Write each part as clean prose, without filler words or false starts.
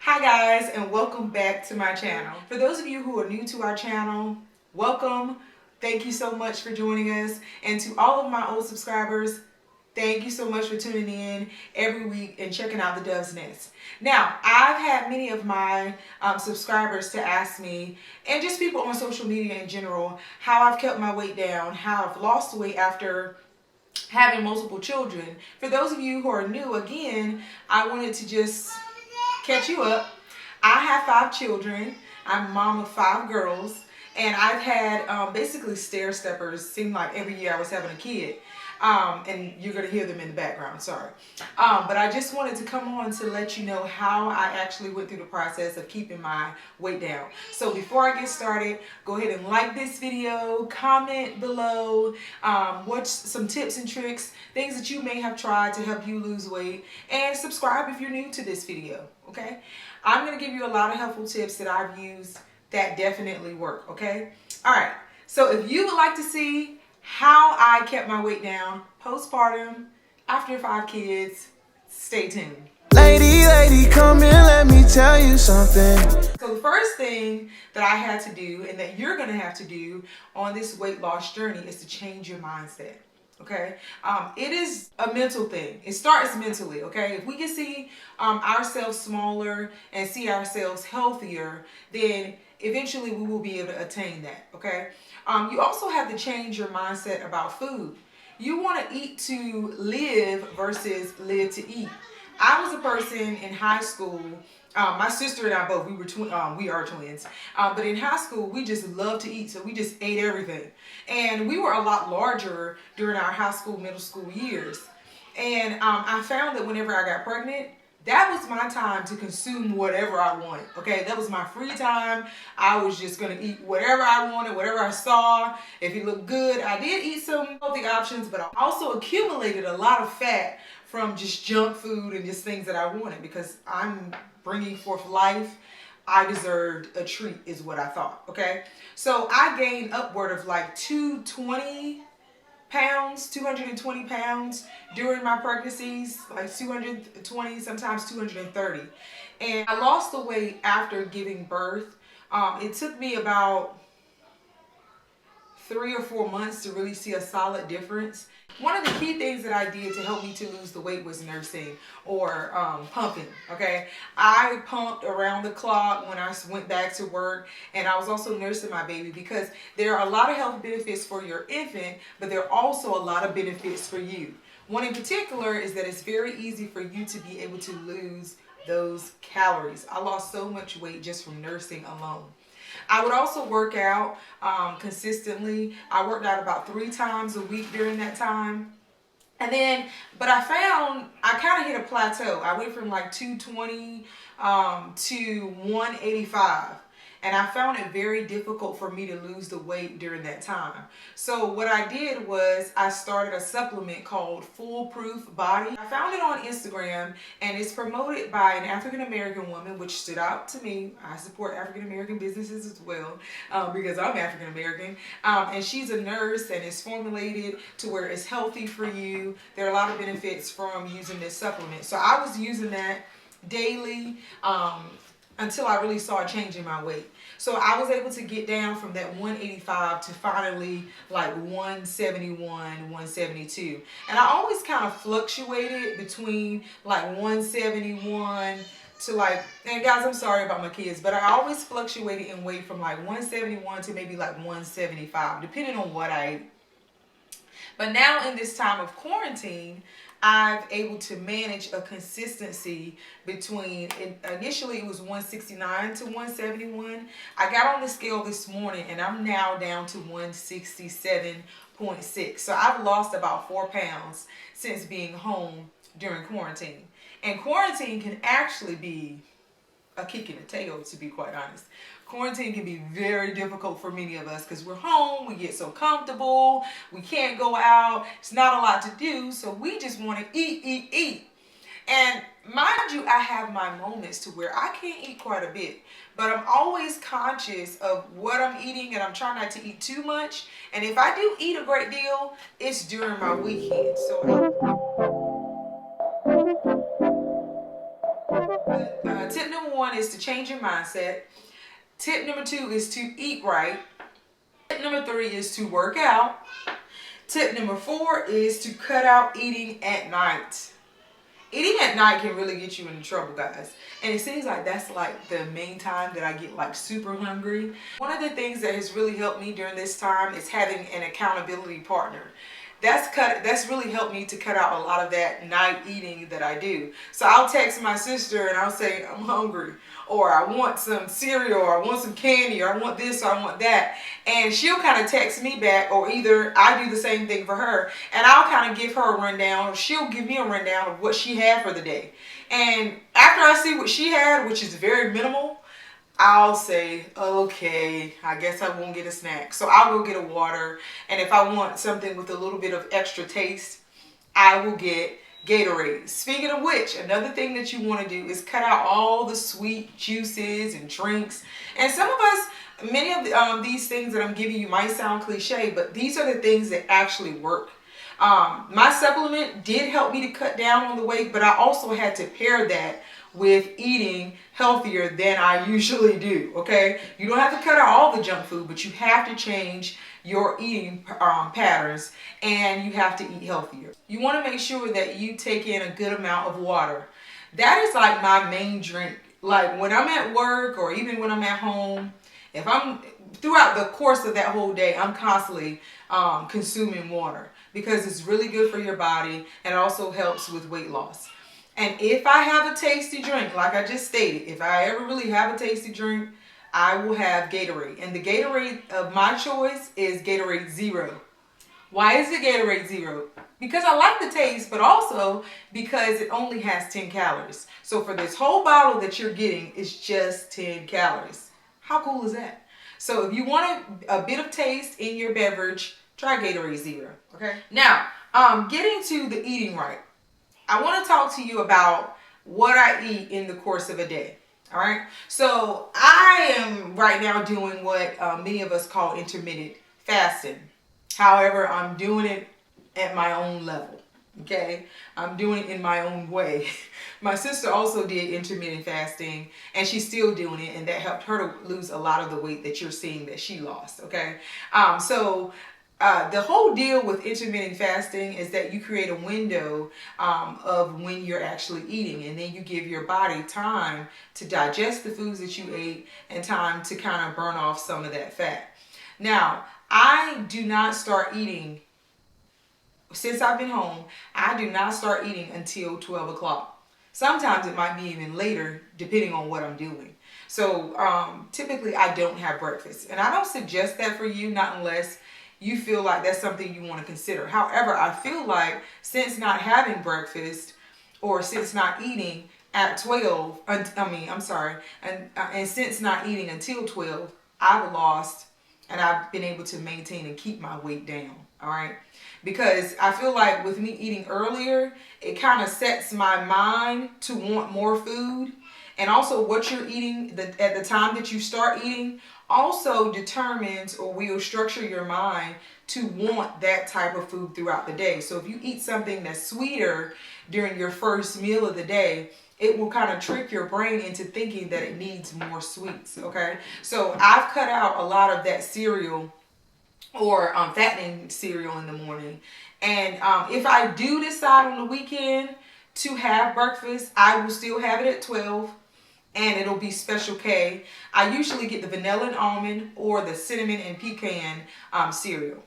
Hi guys, and welcome back to my channel. For those of you who are new to our channel, welcome. Thank you so much for joining us. And to all of my old subscribers, thank you so much for tuning in every week and checking out the Dove's Nest. Now, I've had many of my subscribers to ask me, and just people on social media in general, how I've kept my weight down, how I've lost weight after having multiple children. For those of you who are new, again, I wanted to just catch you up. I have 5 children. I'm a mom of 5 girls, and I've had basically stair steppers. Seemed like every year I was having a kid, and you're gonna hear them in the background. Sorry, but I just wanted to come on to let you know how I actually went through the process of keeping my weight down. So before I get started, go ahead and like this video, comment below, watch some tips and tricks, things that you may have tried to help you lose weight, and subscribe if you're new to this video. Okay, I'm going to give you a lot of helpful tips that I've used that definitely work. Okay, all right, so if you would like to see how I kept my weight down postpartum after 5 kids, stay tuned. Lady, come in, let me tell you something. So the first thing that I had to do, and that you're going to have to do on this weight loss journey, is to change your mindset. Okay, it is a mental thing. It starts mentally. Okay, if we can see ourselves smaller and see ourselves healthier, then eventually we will be able to attain that. Okay, you also have to change your mindset about food. You want to eat to live versus live to eat. I was a person in high school. My sister and I both, we are twins. But in high school, we just loved to eat, so we just ate everything. And we were a lot larger during our high school, middle school years. And I found that whenever I got pregnant, that was my time to consume whatever I wanted. Okay, that was my free time. I was just gonna eat whatever I wanted, whatever I saw. If it looked good, I did eat some healthy options, but I also accumulated a lot of fat from just junk food and just things that I wanted, because I'm bringing forth life. I deserved a treat is what I thought. Okay, so I gained upward of like 220 pounds during my pregnancies, like 220, sometimes 230. And I lost the weight after giving birth. It took me about 3 or 4 months to really see a solid difference. One of the key things that I did to help me to lose the weight was nursing, or pumping. Okay, I pumped around the clock when I went back to work, and I was also nursing my baby, because there are a lot of health benefits for your infant, but there are also a lot of benefits for you. One in particular is that it's very easy for you to be able to lose those calories. I lost so much weight just from nursing alone. I would also work out consistently. I worked out about 3 times a week during that time. And then, but I found I kind of hit a plateau. I went from like 220 to 185. And I found it very difficult for me to lose the weight during that time. So what I did was I started a supplement called Foolproof Body. I found it on Instagram, and it's promoted by an African American woman, which stood out to me. I support African American businesses as well, because I'm African American. And she's a nurse, and it's formulated to where it's healthy for you. There are a lot of benefits from using this supplement. So I was using that daily until I really saw a change in my weight. So I was able to get down from that 185 to finally like 171, 172. And I always kind of fluctuated between like 171 to like, and guys, I'm sorry about my kids, but I always fluctuated in weight from like 171 to maybe like 175, depending on what I ate. But now in this time of quarantine, I've able to manage a consistency between, initially it was 169 to 171. I got on the scale this morning, and I'm now down to 167.6. So I've lost about 4 pounds since being home during quarantine. And quarantine can actually be a kick in the tail, to be quite honest. Quarantine can be very difficult for many of us, because we're home, we get so comfortable, we can't go out, it's not a lot to do, so we just want to eat. And mind you, I have my moments to where I can't eat quite a bit, but I'm always conscious of what I'm eating, and I'm trying not to eat too much. And if I do eat a great deal, it's during my weekend. So tip number 1 is to change your mindset. Tip number 2 is to eat right. Tip number 3 is to work out. Tip number 4 is to cut out eating at night. Eating at night can really get you into trouble, guys. And it seems like that's like the main time that I get like super hungry. One of the things that has really helped me during this time is having an accountability partner. That's really helped me to cut out a lot of that night eating that I do. So I'll text my sister and I'll say, I'm hungry, or I want some cereal, or I want some candy, or I want this, or I want that. And she'll kind of text me back, or either I do the same thing for her, and I'll kind of give her a rundown, or she'll give me a rundown of what she had for the day. And after I see what she had, which is very minimal, I'll say, okay, I guess I won't get a snack. So I'll go get a water. And if I want something with a little bit of extra taste, I will get Gatorade. Speaking of which, another thing that you want to do is cut out all the sweet juices and drinks. And some of us, many of these things that I'm giving you might sound cliche, but these are the things that actually work. My supplement did help me to cut down on the weight, but I also had to pair that with eating healthier than I usually do, okay? You don't have to cut out all the junk food, but you have to change your eating patterns, and you have to eat healthier. You want to make sure that you take in a good amount of water. That is like my main drink. Like when I'm at work or even when I'm at home, if I'm throughout the course of that whole day, I'm constantly consuming water because it's really good for your body and it also helps with weight loss. And if I have a tasty drink, like I just stated, if I ever really have a tasty drink, I will have Gatorade. And the Gatorade of my choice is Gatorade Zero. Why is it Gatorade Zero? Because I like the taste, but also because it only has 10 calories. So for this whole bottle that you're getting, it's just 10 calories. How cool is that? So if you want a bit of taste in your beverage, try Gatorade Zero, okay? Now, getting to the eating right. I want to talk to you about what I eat in the course of a day. All right. So I am right now doing what many of us call intermittent fasting. However, I'm doing it at my own level. Okay. I'm doing it in my own way. My sister also did intermittent fasting and she's still doing it. And that helped her to lose a lot of the weight that you're seeing that she lost. Okay. The whole deal with intermittent fasting is that you create a window of when you're actually eating, and then you give your body time to digest the foods that you ate and time to kind of burn off some of that fat. Now, I do not start eating, since I've been home, I do not start eating until 12 o'clock. Sometimes it might be even later, depending on what I'm doing. So typically I don't have breakfast, and I don't suggest that for you, not unless you feel like that's something you want to consider. However, I feel like since not having breakfast or since not eating at 12, and since not eating until 12, I've lost and I've been able to maintain and keep my weight down. All right. Because I feel like with me eating earlier, it kind of sets my mind to want more food. And also what you're eating at the time that you start eating also determines or will structure your mind to want that type of food throughout the day. So if you eat something that's sweeter during your first meal of the day, it will kind of trick your brain into thinking that it needs more sweets, okay? So I've cut out a lot of that cereal or fattening cereal in the morning. And if I do decide on the weekend to have breakfast, I will still have it at 12. And it'll be Special K. I usually get the vanilla and almond or the cinnamon and pecan cereal.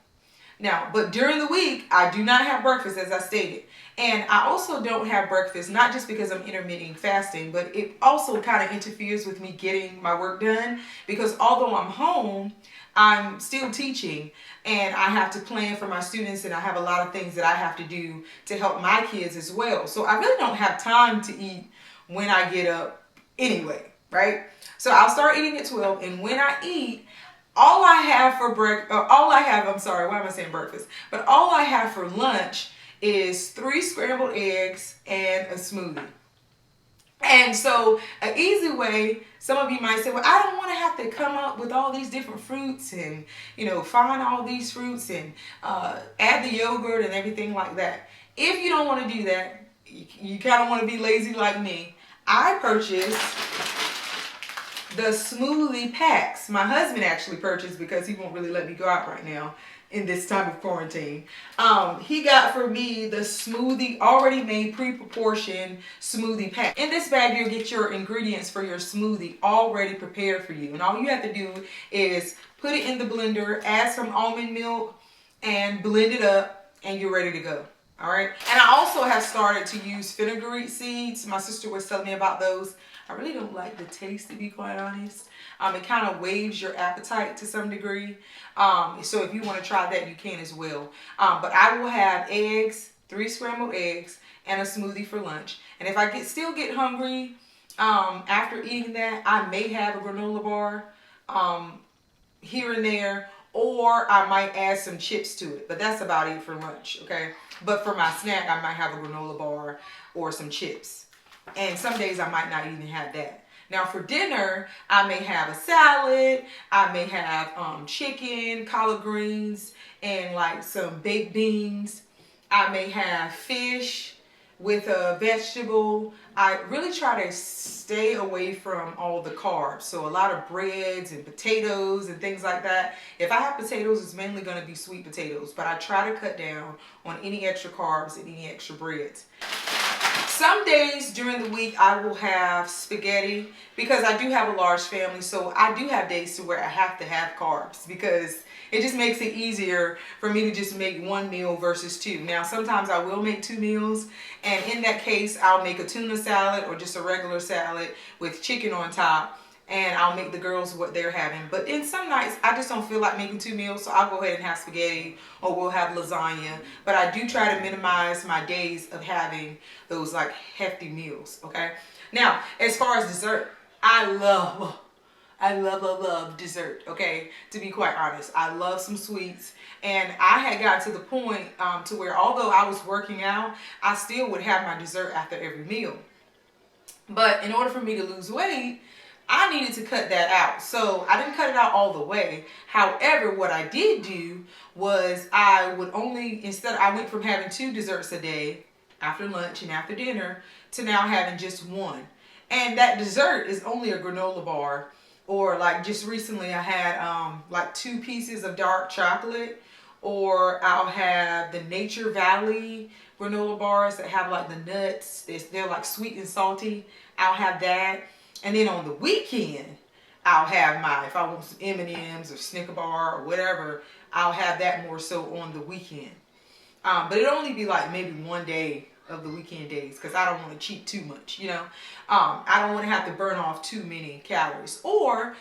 Now, but during the week, I do not have breakfast, as I stated. And I also don't have breakfast, not just because I'm intermittent fasting, but it also kind of interferes with me getting my work done. Because although I'm home, I'm still teaching and I have to plan for my students, and I have a lot of things that I have to do to help my kids as well. So I really don't have time to eat when I get up anyway, right? So I'll start eating at 12, and when I eat, all I have for breakfast, but all I have for lunch is 3 scrambled eggs and a smoothie. And so an easy way, some of you might say, well, I don't want to have to come up with all these different fruits and, find all these fruits and add the yogurt and everything like that. If you don't want to do that, you kind of want to be lazy like me, I purchased the smoothie packs. My husband actually purchased because he won't really let me go out right now in this time of quarantine. He got for me the smoothie, already made, pre-proportioned smoothie pack. In this bag, you'll get your ingredients for your smoothie already prepared for you. And all you have to do is put it in the blender, add some almond milk, and blend it up, and you're ready to go. All right. And I also have started to use fenugreek seeds. My sister was telling me about those. I really don't like the taste, to be quite honest. It kind of waves your appetite to some degree. So if you want to try that, you can as well. But I will have eggs, 3 scrambled eggs, and a smoothie for lunch. And if I still get hungry after eating that, I may have a granola bar here and there, or I might add some chips to it. But that's about it for lunch, okay? But for my snack, I might have a granola bar or some chips. And some days I might not even have that. Now for dinner, I may have a salad. I may have chicken, collard greens, and like some baked beans. I may have fish with a vegetable. I really try to stay away from all the carbs. So a lot of breads and potatoes and things like that. If I have potatoes, it's mainly going to be sweet potatoes. But I try to cut down on any extra carbs and any extra breads. Some days during the week I will have spaghetti because I do have a large family. So I do have days to where I have to have carbs because it just makes it easier for me to just make one meal versus two. Now, sometimes I will make 2 meals, and in that case, I'll make a tuna salad or just a regular salad with chicken on top, and I'll make the girls what they're having. But in some nights, I just don't feel like making 2 meals, so I'll go ahead and have spaghetti, or we'll have lasagna. But I do try to minimize my days of having those like hefty meals, okay? Now, as far as dessert, I love dessert, okay? To be quite honest, I love some sweets. And I had got to the point to where although I was working out, I still would have my dessert after every meal. But in order for me to lose weight, I needed to cut that out. So I didn't cut it out all the way. However, what I did do was I went from having 2 desserts a day after lunch and after dinner to now having just 1. And that dessert is only a granola bar. Or like just recently I had like 2 pieces of dark chocolate, or I'll have the Nature Valley granola bars that have like the nuts. They're like sweet and salty. I'll have that. And then on the weekend, I'll have if I want some M&Ms or Snicker bar or whatever, I'll have that more so on the weekend. But it'll only be like maybe one day of the weekend days because I don't want to cheat too much, you know. I don't want to have to burn off too many calories. Or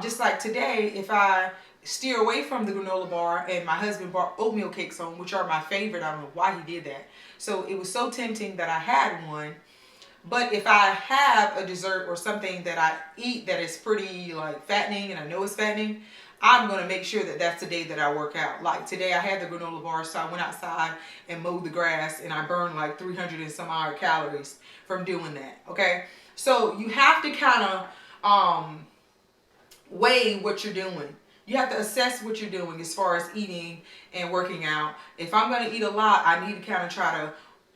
just like today, if I steer away from the granola bar, and my husband brought oatmeal cakes home, which are my favorite. I don't know why he did that. So it was so tempting that I had one. But if I have a dessert or something that I eat that is pretty like fattening, and I know it's fattening, I'm going to make sure that that's the day that I work out. Like today I had the granola bar, so I went outside and mowed the grass, and I burned like 300 and some odd calories from doing that, okay? So you have to kind of weigh what you're doing. You have to assess what you're doing as far as eating and working out. If I'm going to eat a lot, I need to kind of try to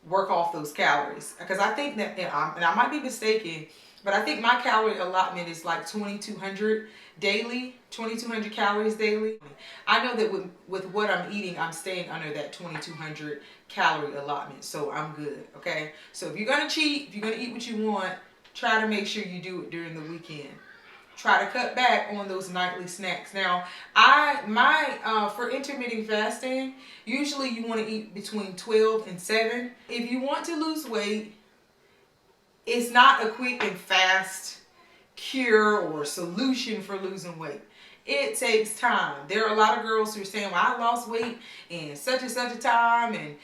work off those calories, because I think that, and I might be mistaken, but I think my calorie allotment is like 2,200 daily, 2,200 calories daily. I know that with what I'm eating, I'm staying under that 2,200 calorie allotment, so I'm good, okay? So if you're going to cheat, if you're going to eat what you want, try to make sure you do it during the weekend. Try to cut back on those nightly snacks. Now, for intermittent fasting, usually you want to eat between 12 and 7. If you want to lose weight, it's not a quick and fast cure or solution for losing weight. It takes time. There are a lot of girls who are saying, well, I lost weight in such and such a time, and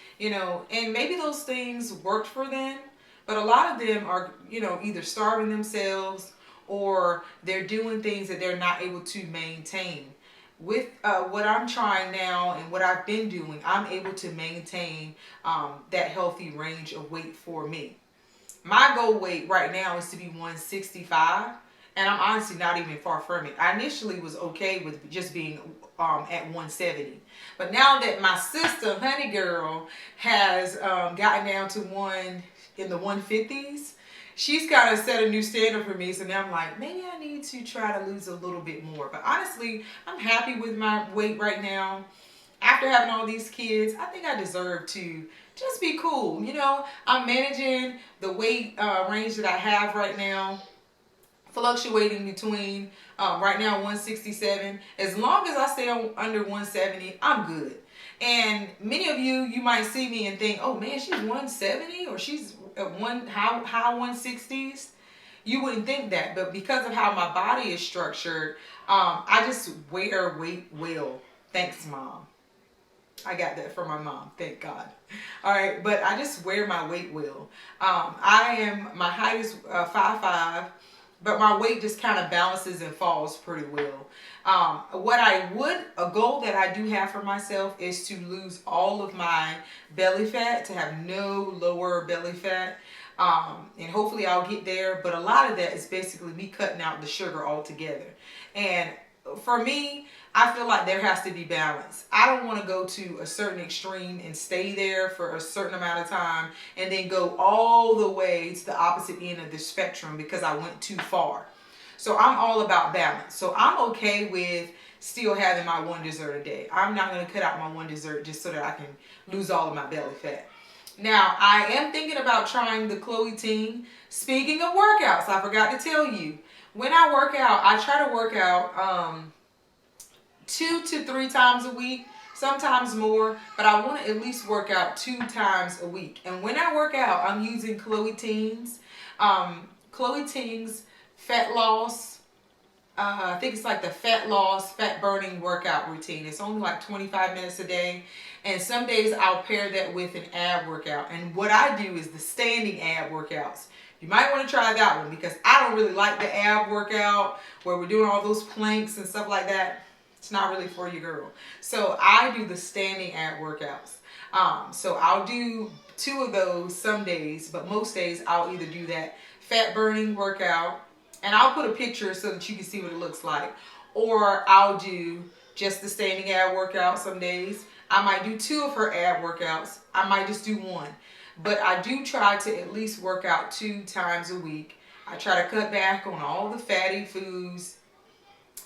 and maybe those things worked for them, but a lot of them are, either starving themselves, or they're doing things that they're not able to maintain. With what I'm trying now and what I've been doing, I'm able to maintain that healthy range of weight for me. My goal weight right now is to be 165, and I'm honestly not even far from it. I initially was okay with just being at 170. But now that my sister, Honey Girl, has gotten down to in the 150s, she's kind of set a new standard for me. So now I'm like, maybe I need to try to lose a little bit more. But honestly, I'm happy with my weight right now. After having all these kids, I think I deserve to just be cool. You know, I'm managing the weight range that I have right now, fluctuating between right now 167. As long as I stay under 170, I'm good. And many of you might see me and think, oh man, she's 170 or she's at high 160s. You wouldn't think that, but because of how my body is structured, I just wear weight well. Thanks, Mom. I got that from my mom, thank God. All right, but I just wear my weight well. My height is 5'5", but my weight just kind of balances and falls pretty well. A goal that I do have for myself is to lose all of my belly fat, to have no lower belly fat. And hopefully I'll get there, but a lot of that is basically me cutting out the sugar altogether. And for me, I feel like there has to be balance. I don't want to go to a certain extreme and stay there for a certain amount of time and then go all the way to the opposite end of the spectrum because I went too far. So I'm all about balance. So I'm okay with still having my one dessert a day. I'm not going to cut out my one dessert just so that I can lose all of my belly fat. Now, I am thinking about trying the Ting. Speaking of workouts, I forgot to tell you. When I work out, I try to work out 2 to 3 times a week, sometimes more, but I want to at least work out 2 times a week. And when I work out, I'm using Ting's fat loss. I think it's like the fat loss, fat burning workout routine. It's only like 25 minutes a day. And some days I'll pair that with an ab workout. And what I do is the standing ab workouts. You might want to try that one because I don't really like the ab workout where we're doing all those planks and stuff like that. It's not really for you, girl. So I do the standing ab workouts. So I'll do 2 of those some days, but most days I'll either do that fat burning workout, and I'll put a picture so that you can see what it looks like, or I'll do just the standing ab workout some days. I might do 2 of her ab workouts. I might just do 1. But I do try to at least work out 2 times a week. I try to cut back on all the fatty foods.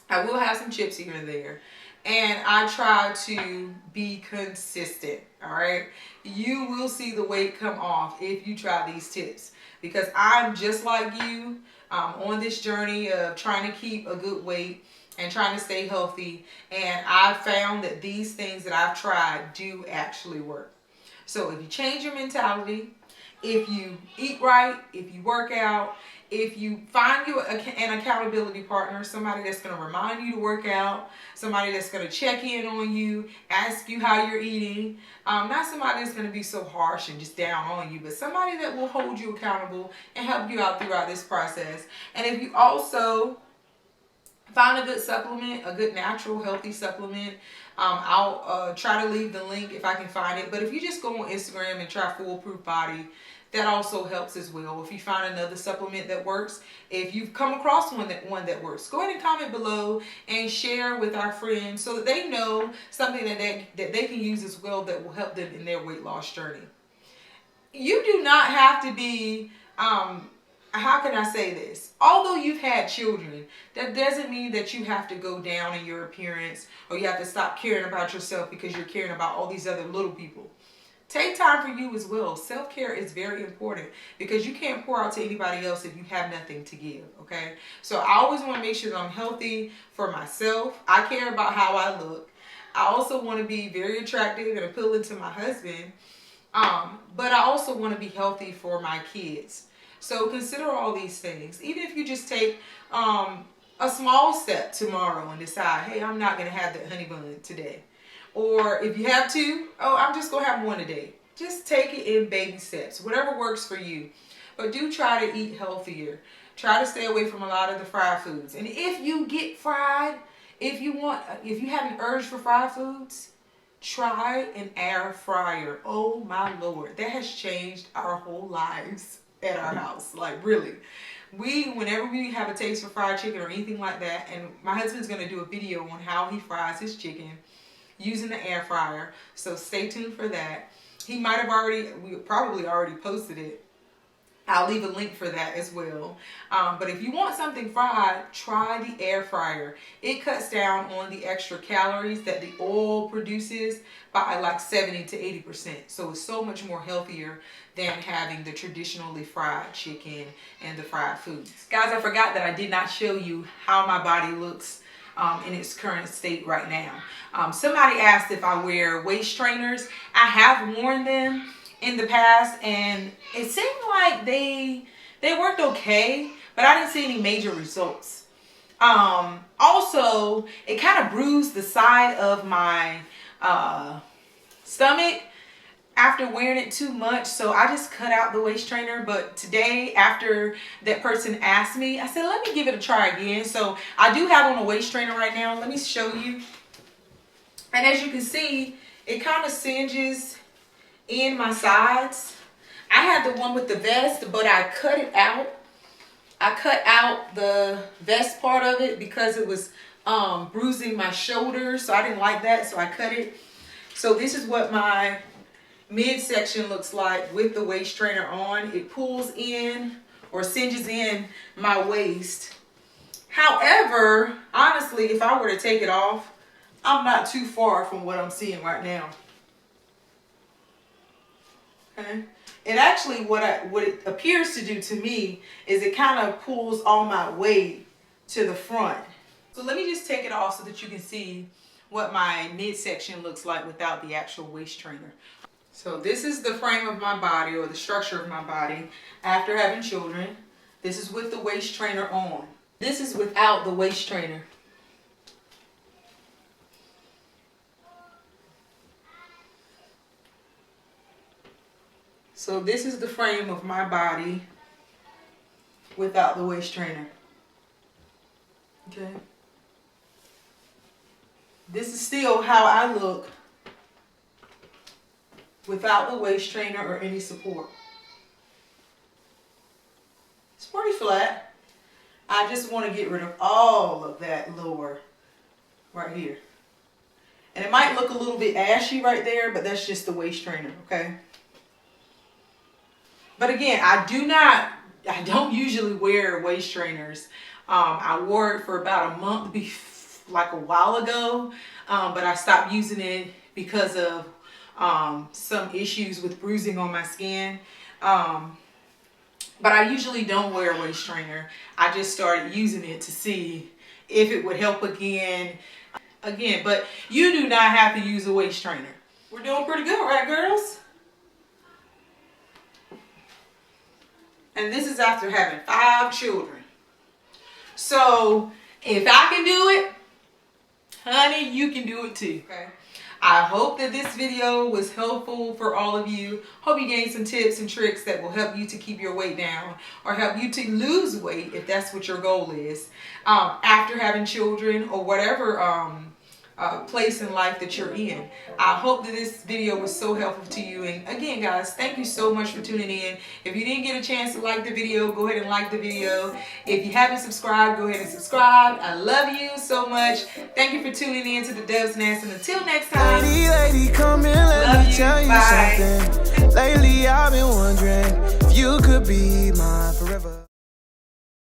I will have some chips here and there. And I try to be consistent, all right? You will see the weight come off if you try these tips. Because I'm just like you on this journey of trying to keep a good weight and trying to stay healthy. And I've found that these things that I've tried do actually work. So if you change your mentality, if you eat right, if you work out, if you find you an accountability partner, somebody that's going to remind you to work out, somebody that's going to check in on you, ask you how you're eating, not somebody that's going to be so harsh and just down on you, but somebody that will hold you accountable and help you out throughout this process. And if you also find a good supplement, a good natural healthy supplement, I'll try to leave the link if I can find it. But if you just go on Instagram and try Foolproof Body, that also helps as well. If you find another supplement that works, if you've come across one that works, go ahead and comment below and share with our friends so that they know something that they can use as well that will help them in their weight loss journey. You do not have to be, how can I say this? Although you've had children, that doesn't mean that you have to go down in your appearance or you have to stop caring about yourself because you're caring about all these other little people. Take time for you as well. Self-care is very important because you can't pour out to anybody else if you have nothing to give, okay? So I always want to make sure that I'm healthy for myself. I care about how I look. I also want to be very attractive and appealing to my husband. But I also want to be healthy for my kids. So consider all these things. Even if you just take a small step tomorrow and decide, hey, I'm not going to have that honey bun today. Or if you have 2, I'm just going to have 1 a day. Just take it in baby steps, whatever works for you. But do try to eat healthier. Try to stay away from a lot of the fried foods. And if you get fried, if you have an urge for fried foods, try an air fryer. Oh my Lord, that has changed our whole lives at our house. Like really. Whenever we have a taste for fried chicken or anything like that, and my husband's going to do a video on how he fries his chicken using the air fryer, so stay tuned for that. We probably already posted it. I'll leave a link for that as well. But if you want something fried, try the air fryer. It cuts down on the extra calories that the oil produces by like 70 to 80%. So it's so much more healthier than having the traditionally fried chicken and the fried foods. Guys, I forgot that I did not show you how my body looks in its current state right now. Somebody asked if I wear waist trainers. I have worn them in the past, and it seemed like they worked okay, but I didn't see any major results. Also, it kind of bruised the side of my stomach after wearing it too much, so I just cut out the waist trainer. But today, after that person asked me, I said, let me give it a try again. So I do have on a waist trainer right now. Let me show you. And as you can see, it kind of singes in my sides. I had the one with the vest, but I cut it out. I cut out the vest part of it because it was bruising my shoulders, so I didn't like that, so I cut it. So this is what my midsection looks like with the waist trainer on. It pulls in or cinges in my waist. However, honestly, if I were to take it off, I'm not too far from what I'm seeing right now. Okay. It actually, what it appears to do to me is it kind of pulls all my weight to the front. So let me just take it off so that you can see what my midsection looks like without the actual waist trainer. So this is the frame of my body, or the structure of my body after having children. This is with the waist trainer on. This is without the waist trainer. So this is the frame of my body without the waist trainer. Okay. This is still how I look without the waist trainer or any support. It's pretty flat. I just want to get rid of all of that lower right here. And it might look a little bit ashy right there, but that's just the waist trainer, okay? But again, I don't usually wear waist trainers. I wore it for about a month, like a while ago, but I stopped using it because of some issues with bruising on my skin. But I usually don't wear a waist trainer. I just started using it to see if it would help again. But you do not have to use a waist trainer. We're doing pretty good, right, girls? And this is after having 5 children. So if I can do it, honey, you can do it too. Okay. I hope that this video was helpful for all of you. Hope you gained some tips and tricks that will help you to keep your weight down, or help you to lose weight if that's what your goal is, after having children, or whatever place in life that you're in. I hope that this video was so helpful to you. And again, guys, thank you so much for tuning in. If you didn't get a chance to like the video, go ahead and like the video. If you haven't subscribed, go ahead and subscribe. I love you so much. Thank you for tuning in to the BiteSnap, and until next time, Lady, come in, let me tell you something. Lately I've been wondering if you could be mine forever.